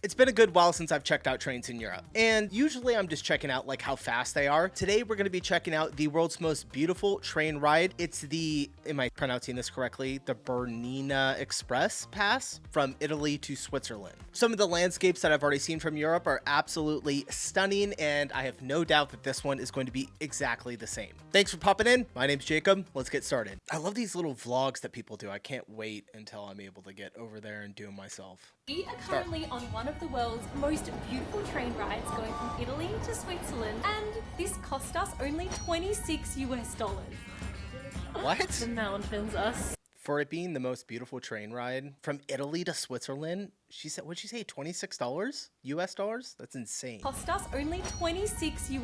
It's been a good while since I've checked out trains in Europe, and usually I'm just checking out like how fast they are. Today we're going to be checking out the world's most beautiful train ride. It's the, am I pronouncing this correctly? The Bernina Express Pass from Italy to Switzerland. Some of the landscapes that I've already seen from Europe are absolutely stunning, and I have no doubt that this one is going to be exactly the same. Thanks for popping in. My name's Jacob. Let's get started. I love these little vlogs that people do. I can't wait until I'm able to get over there and do them myself. We are currently on one of the world's most beautiful train rides going from Italy to Switzerland, and this cost us only $26. What? The mountains are For it being the most beautiful train ride from Italy to Switzerland, she said, what'd she say, $26 US dollars? That's insane. cost us only $26.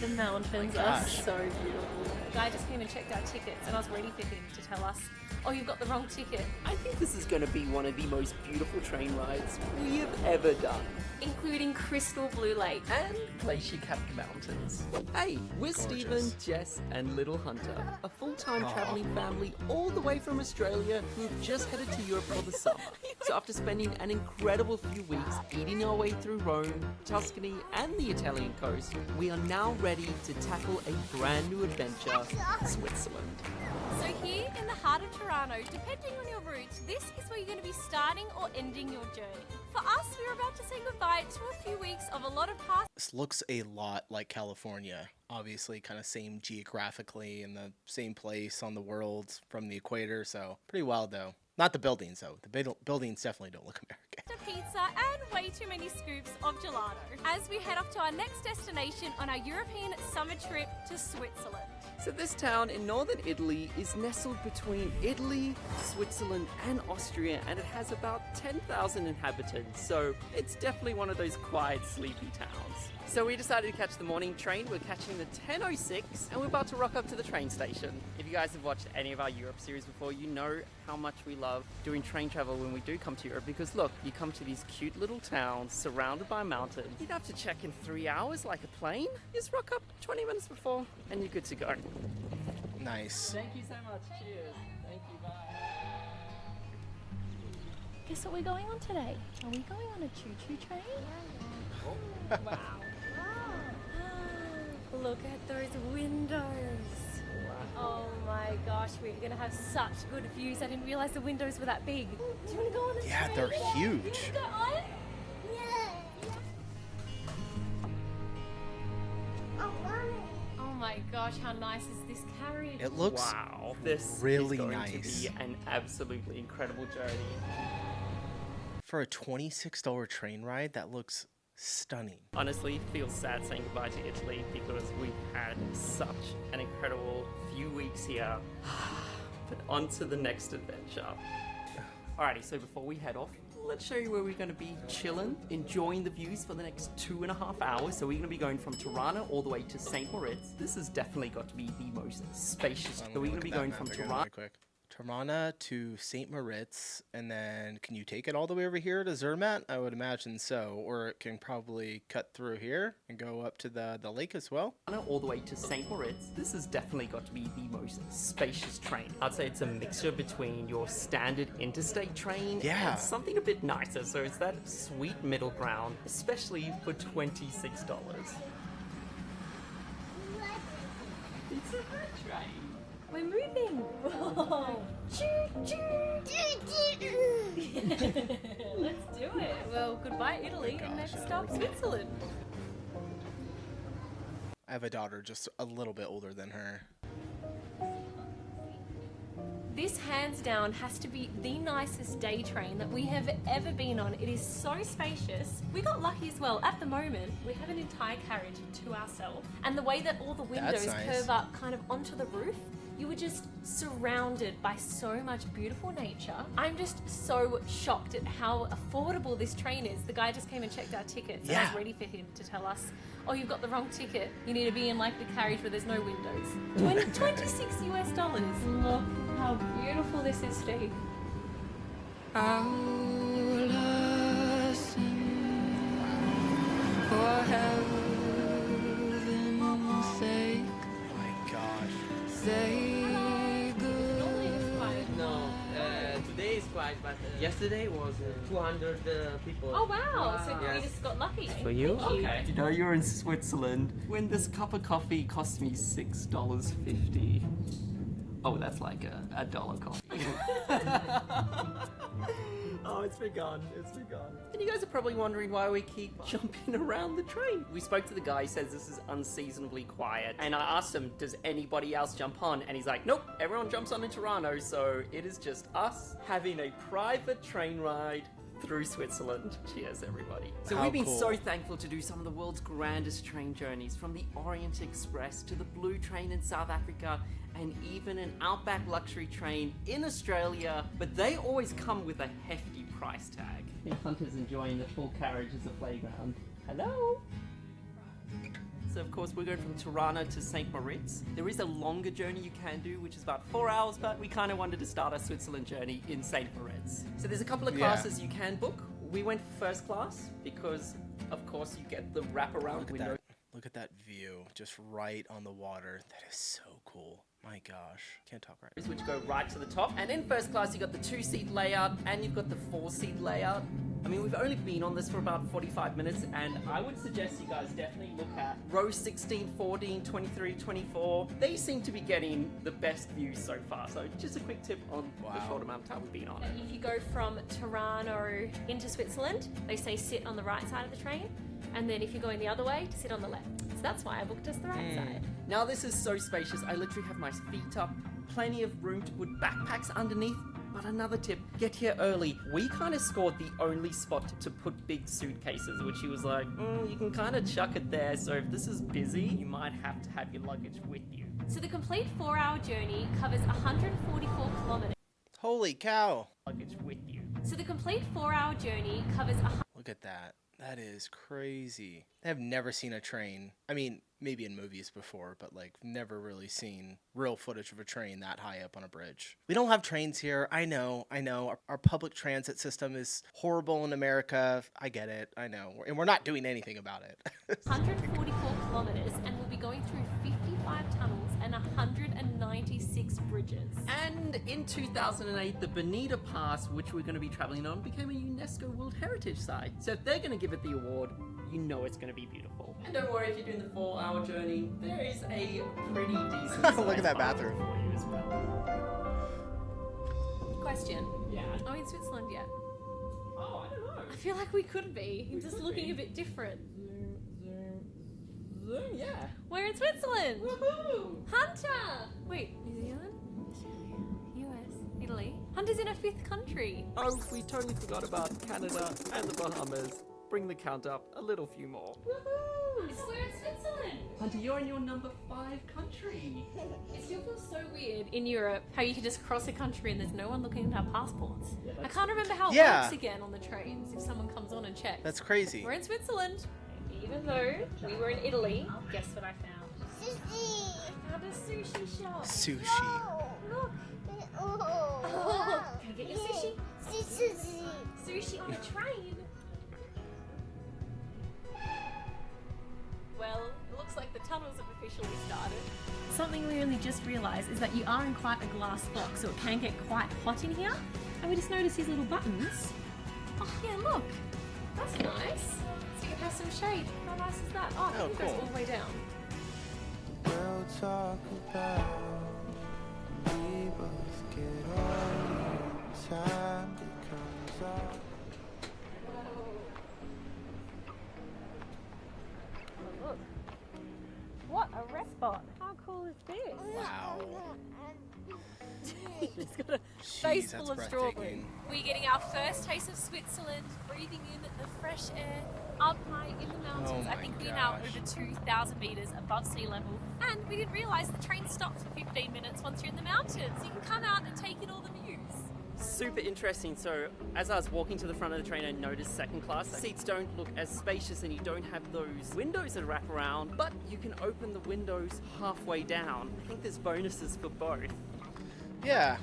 The mountains are so beautiful. The guy just came and checked our tickets, and I was ready for him to tell us, oh, you've got the wrong ticket. I think this is going to be one of the most beautiful train rides we have ever done. Including Crystal Blue Lake. And glacier-capped mountains. Hey, we're Stephen, Jess, and Little Hunter, a full-time traveling family all the way from Australia who've just headed to Europe for the summer. So after spending an incredible few weeks eating our way through Rome, Tuscany, and the Italian coast, we are now ready to tackle a brand new adventure, Switzerland. So here in the heart of Tirano, depending on your route, this is where you're going to be starting or ending your journey. For us, we're about to say goodbye to a few weeks of a lot of past. This looks a lot like California. Obviously, kind of same geographically in the same place on the world from the equator, so pretty wild though. Not the buildings though. The buildings definitely don't look American. Pizza and way too many scoops of gelato as we head off to our next destination on our European summer trip to Switzerland. So this town in northern Italy is nestled between Italy, Switzerland, and Austria, and it has about 10,000 inhabitants, so it's definitely one of those quiet, sleepy towns. So we decided to catch the morning train. We're catching the 10:06, and we're about to rock up to the train station. If you guys have watched any of our Europe series before, you know how much we love doing train travel when we do come to Europe, because look, you come to these cute little towns surrounded by mountains. You don't have to check in 3 hours like a plane. You just rock up 20 minutes before, and you're good to go. Nice. Thank you so much. Cheers. Thank you. Bye. Guess what we're going on today? Are we going on a choo-choo train? Wow. Look at those windows. Oh my gosh, we're going to have such good views. I didn't realize the windows were that big. Do you want to go on the Yeah, train? they're huge. You go on? Oh my gosh, how nice is this carriage? It looks Wow, this really is going nice. to be an absolutely incredible journey. For a $26 train ride, that looks stunning. Honestly, it feels sad saying goodbye to Italy because we've had such an incredible few weeks here. But on to the next adventure. Alrighty, so before we head off, let's show you where we're going to be chilling, enjoying the views for the next 2.5 hours. So we're going to be going from Tirano all the way to St. Moritz. This has definitely got to be the most spacious. So we're going to be going from Tirano. Tirana to St. Moritz, and then can you take it all the way over here to Zermatt? I would imagine so, or it can probably cut through here and go up to the lake as well. All the way to St. Moritz. This has definitely got to be the most spacious train. I'd say it's a mixture between your standard interstate train and something a bit nicer, so it's that sweet middle ground, especially for $26. It's a good train. We're moving. Whoa. Let's do it. Well, goodbye Italy, and next stop Switzerland. I have a daughter just a little bit older than her. This hands down has to be the nicest day train that we have ever been on. It is so spacious. We got lucky as well. At the moment, we have an entire carriage to ourselves. And the way that all the windows curve up kind of onto the roof, you were just surrounded by so much beautiful nature. I'm just so shocked at how affordable this train is. The guy just came and checked our tickets, and I was ready for him to tell us, oh, you've got the wrong ticket. You need to be in like the carriage where there's no windows. $26 US dollars. Look how beautiful this is, Steve. I'll listen for heaven's sake. My gosh. Say No, today is quiet, but But yesterday was 200 people. Oh wow! So Yes. we just got lucky. For you? Thank you. Okay. You know you're in Switzerland when this cup of coffee cost me $6.50. Oh, that's like a dollar coffee. Oh, it's been gone. It's been gone. And you guys are probably wondering why we keep jumping around the train. We spoke to the guy, he says this is unseasonably quiet. And I asked him, does anybody else jump on? And he's like, nope, everyone jumps on in Tirano, so it is just us having a private train ride through Switzerland. Cheers, everybody. So How we've been cool. so thankful to do some of the world's grandest train journeys, from the Orient Express to the Blue Train in South Africa, and even an Outback luxury train in Australia, but they always come with a hefty price tag. I think Hunter's enjoying the full carriage as a playground. Hello? So of course we're going from Tirano to St. Moritz. There is a longer journey you can do, which is about 4 hours, but we kind of wanted to start our Switzerland journey in St. Moritz. So there's a couple of classes you can book. We went for first class because, of course, you get the wraparound Look at window. that. Look at that view, just right on the water. That is so cool. My gosh, can't talk right. Which go right to the top. And in first class, you got the 2-seat layout and you've got the 4-seat layout. I mean, we've only been on this for about 45 minutes, and I would suggest you guys definitely look at row 16, 14, 23, 24. They seem to be getting the best views so far. So just a quick tip on the short amount of time we've been on it. If you go from Tirano into Switzerland, they say sit on the right side of the train, and then if you're going the other way, to sit on the left. So that's why I booked us the right side. Now this is so spacious. I literally have my feet up, plenty of room to put backpacks underneath. But another tip, get here early. We kind of scored the only spot to put big suitcases, which he was like, you can kind of chuck it there. So if this is busy, you might have to have your luggage with you. So the complete 4-hour journey covers 144 kilometers. Holy cow. Luggage with you. So the complete 4-hour journey covers Look at that. That is crazy. I've never seen a train. I mean, maybe in movies before, but like never really seen real footage of a train that high up on a bridge. We don't have trains here. I know. Our public transit system is horrible in America. I get it. I know. And we're not doing anything about it. 144 kilometers, and we'll be going through 55 tunnels and 196 bridges. And in 2008, the Bernina Pass, which we're going to be traveling on, became a UNESCO World Heritage Site. So if they're going to give it the award, you know it's going to be beautiful. And don't worry, if you're doing the 4-hour journey, there is a pretty decent Look at that bathroom. for you as well. Question. Yeah. Are we in Switzerland yet? Oh, I don't know. I feel like we could be. It's just could looking be. a bit different. Zoom, yeah. We're in Switzerland! Woohoo! Hunter! Wait, New Zealand? Australia? US? Italy? Hunter's in a 5th country. Oh, we totally forgot about Canada and the Bahamas. Bring the count up a little few more. Woohoo! We're in Switzerland! Hunter, you're in your number 5 country. It still feels so weird in Europe how you can just cross a country and there's no one looking at our passports. I can't remember how it Yeah. works again on the trains if someone comes on and checks. That's crazy. We're in Switzerland. Even though we were in Italy, guess what I found? I found a sushi shop. Sushi. Look. Oh, can I get your sushi? Sushi on a train. Well, it looks like the tunnels have officially started. Something we only just realised is that you are in quite a glass box, so it can get quite hot in here. And we just noticed these little buttons. Oh yeah, look. That's nice. So you can have some shade. How nice is that? Oh, Oh, it goes cool. all the way down. We'll talk about we both get on time becomes all. Oh, look. What a rest spot. How cool is this? Wow. He's got a face Jeez, full that's of strawberry. breathtaking. We're getting our first taste of Switzerland, breathing in the fresh air, up high in the mountains. Oh I my think we're now gosh. over 2,000 meters above sea level. And we didn't realize the train stops for 15 minutes once you're in the mountains. You can come out and take in all the views. Super interesting. So as I was walking to the front of the train, I noticed second class seats don't look as spacious and you don't have those windows that wrap around, but you can open the windows halfway down. I think there's bonuses for both. Yeah.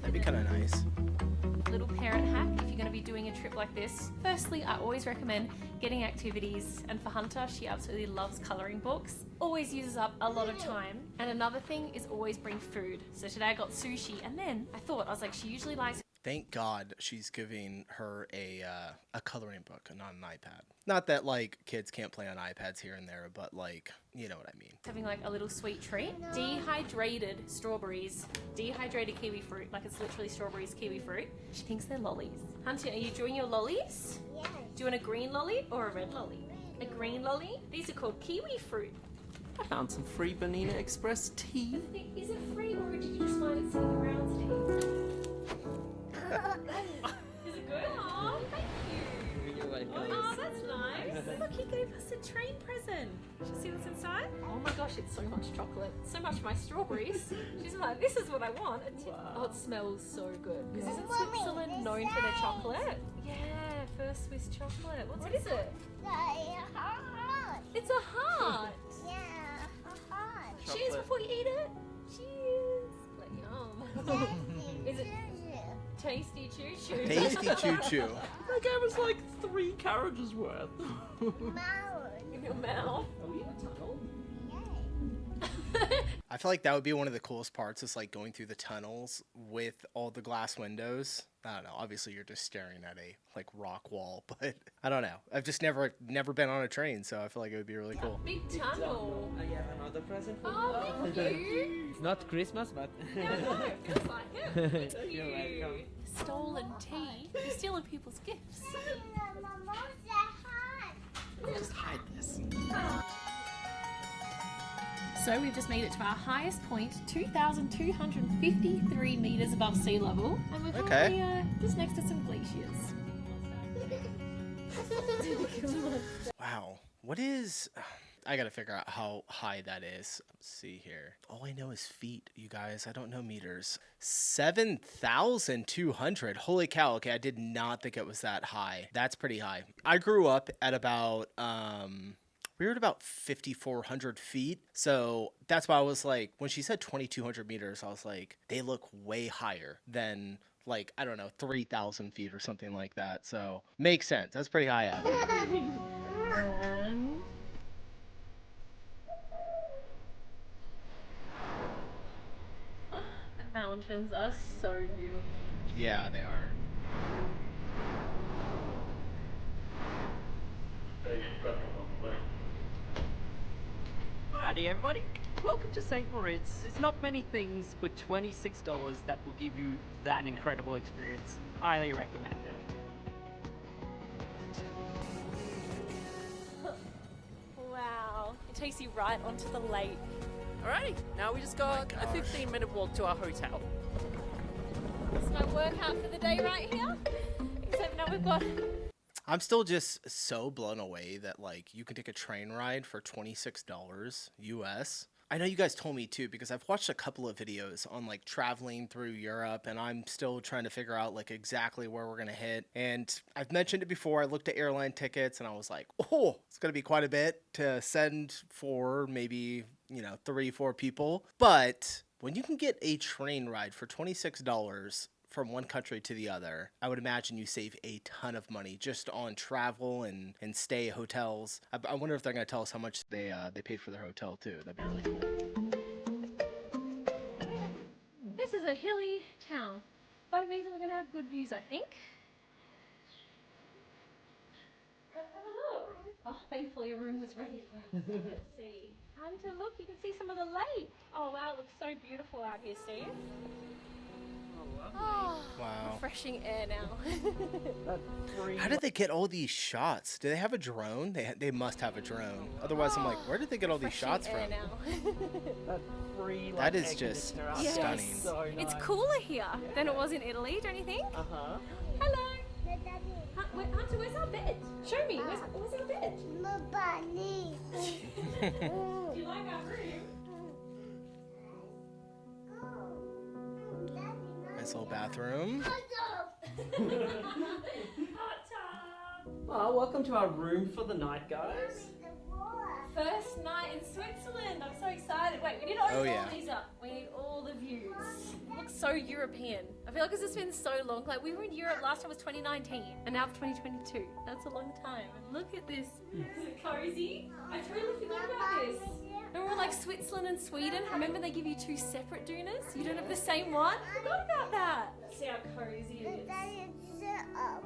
That'd be kind of nice. Little parent hack if you're going to be doing a trip like this. Firstly, I always recommend getting activities, and for Hunter, she absolutely loves colouring books. Always uses up a lot of time. And another thing is always bring food. So today I got sushi, and then I was like, she usually likes Thank God she's giving her a coloring book and not an iPad. Not that like kids can't play on iPads here and there, but like, you know what I mean. Having like a little sweet treat. Dehydrated strawberries. Dehydrated kiwi fruit. Like it's literally strawberries, kiwi fruit. She thinks they're lollies. Hunter, are you doing your lollies? Yes. Do you want a green lolly or a red lolly? A green lolly? These are called kiwi fruit. I found some free Bernina Express tea. Is it free or did you just find it sitting around today? Is it good? Oh, thank you. You're welcome. Oh, that's nice. Look, he gave us a train present. Should you see what's inside? Oh my gosh, it's so much chocolate. So much for my strawberries. She's like, this is what I want. Oh, it smells so good. Because isn't Switzerland known for their chocolate? Yeah, first Swiss chocolate. What is it? It's a heart. Yeah, a heart. Cheers before you eat it. Cheers. Like, yum. Is it tasty choo choo? Tasty choo choo. They gave us like 3 carriages worth. In your mouth. Are we in a tunnel? I feel like that would be one of the coolest parts is like going through the tunnels with all the glass windows. I don't know. Obviously, you're just staring at a like rock wall, but I don't know. I've just never been on a train, so I feel like it would be really cool. Big tunnel. I have another present for Oh, thank you. It's not Christmas, but... No, it feels like it. Thank You're you. welcome. Stolen tea. You're stealing people's gifts. Just hide this. So we've just made it to our highest point, 2,253 meters above sea level, and we're currently just next to some glaciers. Wow. What is... I gotta figure out how high that is. Let's see here. All I know is feet, you guys. I don't know meters. 7,200. Holy cow. Okay, I did not think it was that high. That's pretty high. I grew up at about... we were at about 5,400 feet. So that's why I was like, when she said 2,200 meters, I was like, they look way higher than like, I don't know, 3,000 feet or something like that. So makes sense. That's pretty high up. The mountains are so beautiful. Yeah, they are. Howdy everybody, welcome to St. Moritz. There's not many things for $26 that will give you that incredible experience. Highly recommend it. Wow. It takes you right onto the lake. Alrighty, now we just got a 15-minute walk to our hotel. It's my workout for the day right here. Except now we've got... I'm still just so blown away that like you can take a train ride for $26 US. I know you guys told me too, because I've watched a couple of videos on like traveling through Europe, and I'm still trying to figure out like exactly where we're gonna hit. And I've mentioned it before. I looked at airline tickets and I was like, oh, it's gonna be quite a bit to send for maybe, 3-4 people. But when you can get a train ride for $26 from one country to the other, I would imagine you save a ton of money just on travel and stay hotels. I wonder if they're going to tell us how much they paid for their hotel too. That'd be really cool. This is a hilly town, but it means we're going to have good views, I think. Let's have a look. Oh, thankfully a room was ready for us. Let's see. Hunter, look, you can see some of the lake. Oh wow, it looks so beautiful out here, Steve. Oh, Wow. refreshing air now. How did they get all these shots? Do they have a drone? They must have a drone. Otherwise, I'm like, where did they get all these shots Refreshing from? air now. That is just Yes. stunning. So nice. It's cooler here than it was in Italy, don't you think? Uh-huh. Hello. Hunter, where's our bed? Show me. Where's our bed? Do you like our room? Nice little bathroom. Hot tub. Welcome to our room for the night, guys. First night in Switzerland. I'm so excited. Wait, we need to open Oh, yeah. all these up. We need all the views. It looks so European. I feel like it's just been so long. Like, we were in Europe last time was 2019, and now it's 2022. That's a long time. Look at this. Is it cozy? I totally forgot about this. Remember like Switzerland and Sweden? Remember they give you 2 separate dounas? You don't have the same one? I forgot about that. See how cozy it is.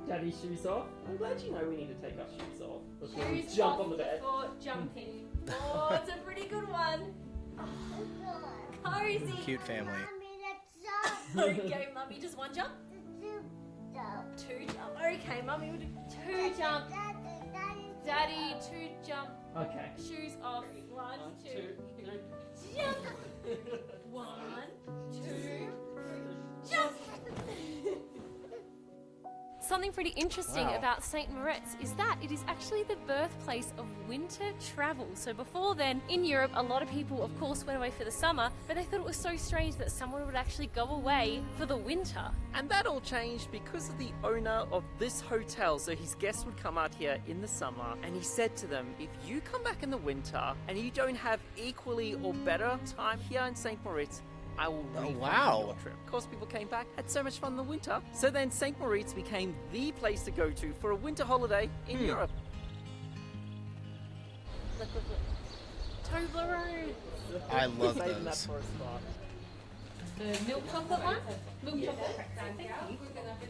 Daddy's shoes off. I'm glad you know we need to take our shoes off before we Shoes jump off on the bed. before jumping. Oh, it's a pretty good one. Cozy. Cute family. Okay, mummy, just one jump. Two jump. Okay, mummy, we'll do two jump. Daddy, two jump. Okay. Shoes off. One, two, three. jump. One, two, jump. Something pretty interesting Wow. about St. Moritz is that it is actually the birthplace of winter travel. So before then, in Europe, a lot of people, of course, went away for the summer, but they thought it was so strange that someone would actually go away for the winter. And that all changed because of the owner of this hotel. So his guests would come out here in the summer, and he said to them, if you come back in the winter and you don't have equally or better time here in St. Moritz, I will refund wow. your trip. Of course, people came back, had so much fun in the winter. So then St. Moritz became the place to go to for a winter holiday in Europe. Look, look, look. Toblerone. I love Saving that those. for a spot. The milk chocolate one? Milk chocolate pretzel. Thank you.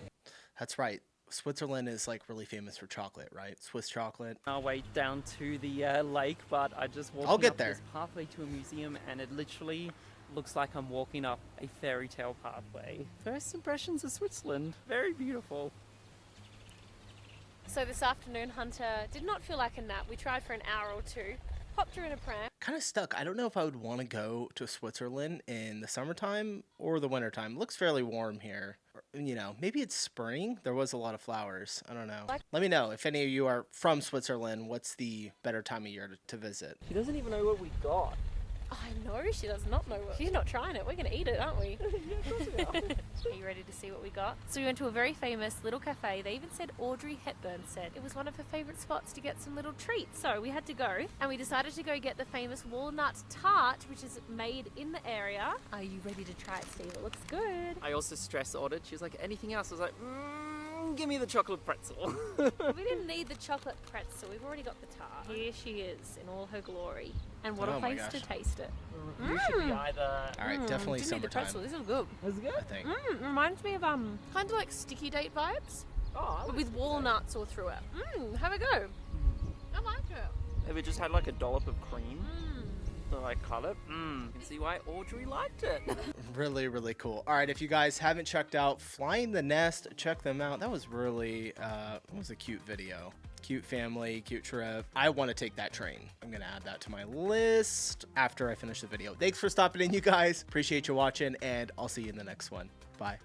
That's right. Switzerland is like really famous for chocolate, right? Swiss chocolate. Our way down to the lake, but I just walked I'll get up there. this pathway to a museum, and it literally looks like I'm walking up a fairy tale pathway. First impressions of Switzerland, very beautiful. So this afternoon, Hunter did not feel like a nap. We tried for an hour or two. Popped her in a pram. Kind of stuck. I don't know if I would want to go to Switzerland in the summertime or the wintertime. It looks fairly warm here. You know, maybe it's spring. There was a lot of flowers. I don't know. Let me know if any of you are from Switzerland. What's the better time of year to visit? She doesn't even know what we got. I know she does not know what. She's not trying it. We're going to eat it, aren't we? Yeah, of course we are. Are you ready to see what we got? So we went to a very famous little cafe. They even said Audrey Hepburn said it was one of her favourite spots to get some little treats. So we had to go, and we decided to go get the famous walnut tart, which is made in the area. Are you ready to try it, Steve? It looks good. I also stress ordered. She was like, anything else? I was like, give me the chocolate pretzel. We didn't need the chocolate pretzel. We've already got the tart. Here she is in all her glory. And what Oh a my place to gosh. taste it. You should be either. All right, definitely Didn't need the pretzel. summertime, This is good. Is it good? I think. Reminds me of kind of like sticky date vibes, Oh, I but like with walnuts all through it. Have a go. I like it. Have it just had like a dollop of cream? So I cut it. You can see why Audrey liked it. Really, really cool. All right, if you guys haven't checked out Flying the Nest, check them out. That was really, that was a cute video. Cute family, cute trip. I want to take that train. I'm going to add that to my list after I finish the video. Thanks for stopping in, you guys. Appreciate you watching, and I'll see you in the next one. Bye.